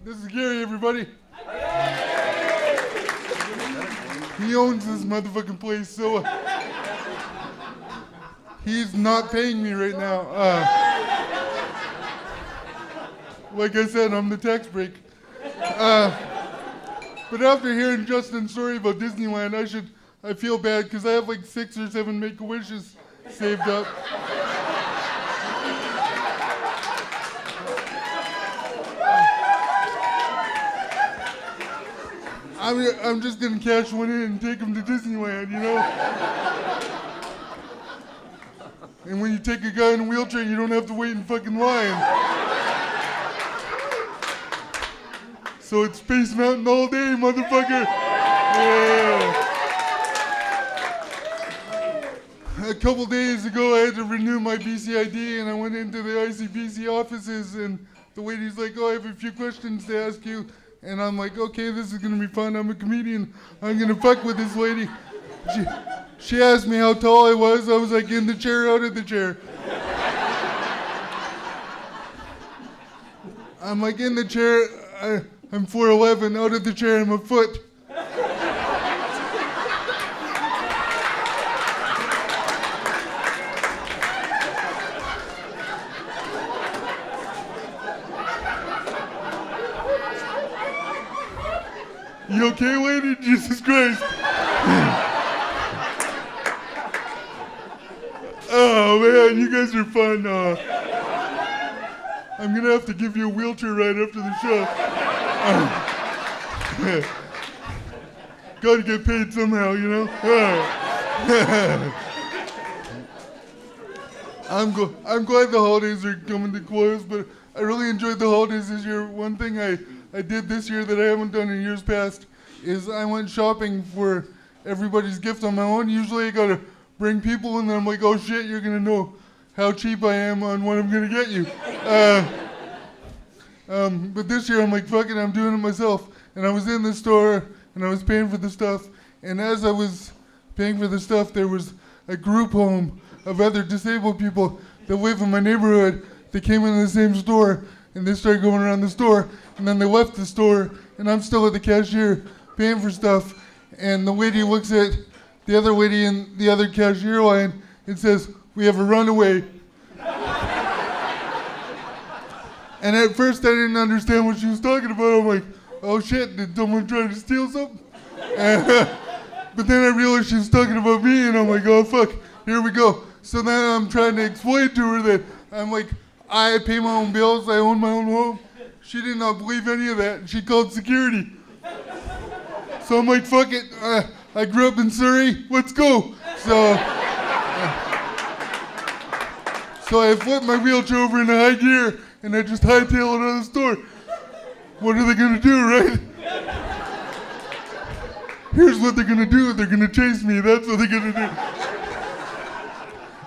This is Garry, everybody. He owns this motherfucking place, so he's not paying me right now. Like I said, I'm the tax break. But after hearing Justin's story about Disneyland, I feel bad because I have like 6 or 7 Make-A-Wishes saved up. I'm just gonna cash one in and take them to Disneyland, you know? And when you take a guy in a wheelchair, you don't have to wait in fucking line. So it's Space Mountain all day, motherfucker. Yeah. A couple days ago, I had to renew my BCID, and I went into the ICBC offices, and the lady's like, "Oh, I have a few questions to ask you." And I'm like, "Okay, this is gonna be fun. I'm a comedian. I'm gonna fuck with this lady." She asked me how tall I was. I was like, in the chair, out of the chair. I'm like, in the chair, I'm 4'11", out of the chair, I'm a foot. You okay, lady? Jesus Christ. Oh, man, you guys are fun. I'm going to have to give you a wheelchair ride after the show. Got to get paid somehow, you know? I'm glad the holidays are coming to close, but I really enjoyed the holidays this year. One thing I did this year that I haven't done in years past is I went shopping for everybody's gift on my own. Usually I gotta bring people and then I'm like, oh shit, you're gonna know how cheap I am on what I'm gonna get you. But this year I'm like, fuck it, I'm doing it myself. And I was in the store and I was paying for the stuff. And as I was paying for the stuff, there was a group home of other disabled people that live in my neighborhood. They came into the same store and they started going around the store. And then they left the store, and I'm still at the cashier paying for stuff. And the lady looks at the other lady in the other cashier line and says, "We have a runaway." And at first I didn't understand what she was talking about. I'm like, oh shit, did someone try to steal something? But then I realized she was talking about me, and I'm like, oh fuck, here we go. So then I'm trying to explain to her that I'm like, I pay my own bills, I own my own home. She did not believe any of that, and she called security. So I'm like, fuck it, I grew up in Surrey, let's go. So I flipped my wheelchair over into high gear, and I just hightailed it out of the store. What are they gonna do, right? Here's what they're gonna do, they're gonna chase me, that's what they're gonna do.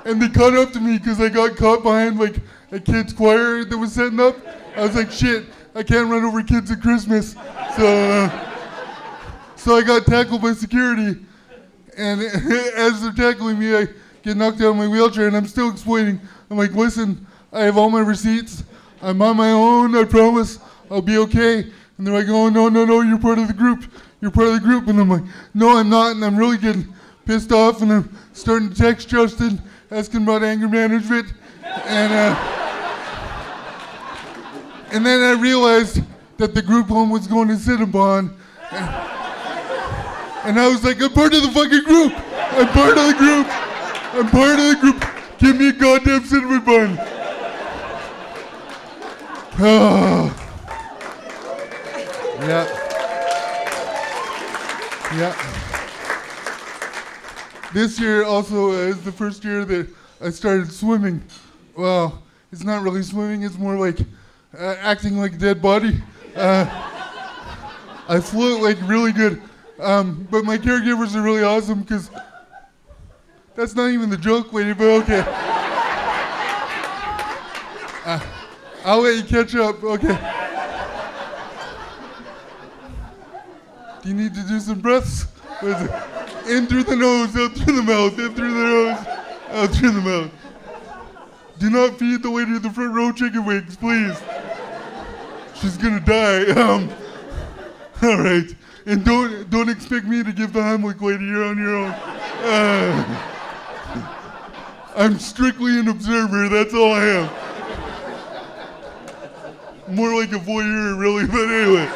And they caught up to me because I got caught behind like a kid's choir that was setting up. I was like, shit, I can't run over kids at Christmas. So I got tackled by security. And as they're tackling me, I get knocked out of my wheelchair and I'm still explaining. I'm like, listen, I have all my receipts. I'm on my own, I promise. I'll be okay. And they're like, oh, no, you're part of the group. You're part of the group. And I'm like, no, I'm not. And I'm really getting pissed off. And I'm starting to text Justin, asking about anger management. And then I realized that the group home was going to Cinnabon. And I was like, I'm part of the fucking group. I'm part of the group. I'm part of the group. Give me a goddamn cinnamon bun. Yeah. This year also is the first year that I started swimming. Well, it's not really swimming, it's more like acting like a dead body. I float like really good. But my caregivers are really awesome because that's not even the joke, lady, but okay. I'll let you catch up, okay. Do you need to do some breaths? What is it? In through the nose, out through the mouth, in through the nose, out through the mouth. Do not feed the lady at the front row chicken wings, please. She's gonna die. All right. And don't expect me to give the Heimlich lady. You're on your own. I'm strictly an observer. That's all I am. More like a voyeur, really. But anyway.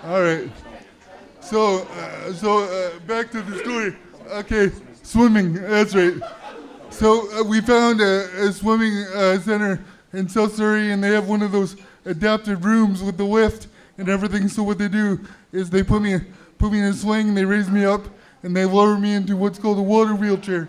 All right. So back to the story. Okay, swimming. That's right. So we found a swimming center in South Surrey, and they have one of those adapted rooms with the lift and everything. So what they do is they put me in a sling, they raise me up, and they lower me into what's called a water wheelchair.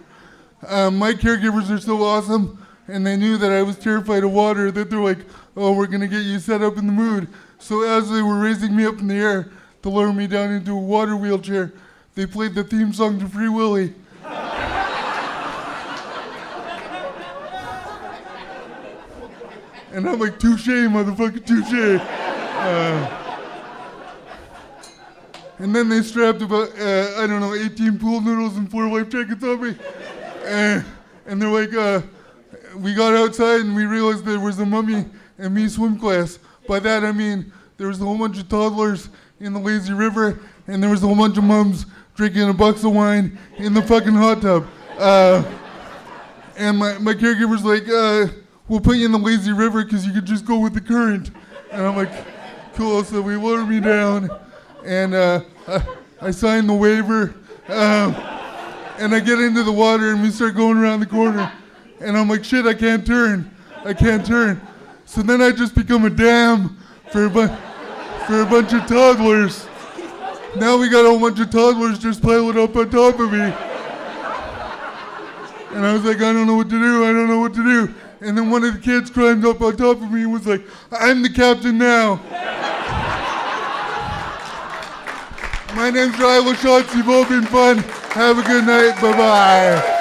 My caregivers are so awesome, and they knew that I was terrified of water, that they're like, oh, we're going to get you set up in the mood. So as they were raising me up in the air to lower me down into a water wheelchair, they played the theme song to Free Willy. And I'm like, touche, motherfucker, touche. And then they strapped about, 18 pool noodles and 4 life jackets on me. And they're like, we got outside and we realized there was a mummy and me swim class. By that I mean there was a whole bunch of toddlers in the lazy river, and there was a whole bunch of mums drinking a box of wine in the fucking hot tub. And my caregiver's like, we'll put you in the lazy river because you could just go with the current. And I'm like, cool. So we lower me down, and I signed the waiver, and I get into the water, and we start going around the corner, and I'm like, shit, I can't turn. So then I just become a dam for a bunch of toddlers. Now we got a whole bunch of toddlers just piling up on top of me. And I was like, I don't know what to do. And then one of the kids climbed up on top of me and was like, I'm the captain now. My name's Riley Schultz. You've all been fun. Have a good night. Bye-bye.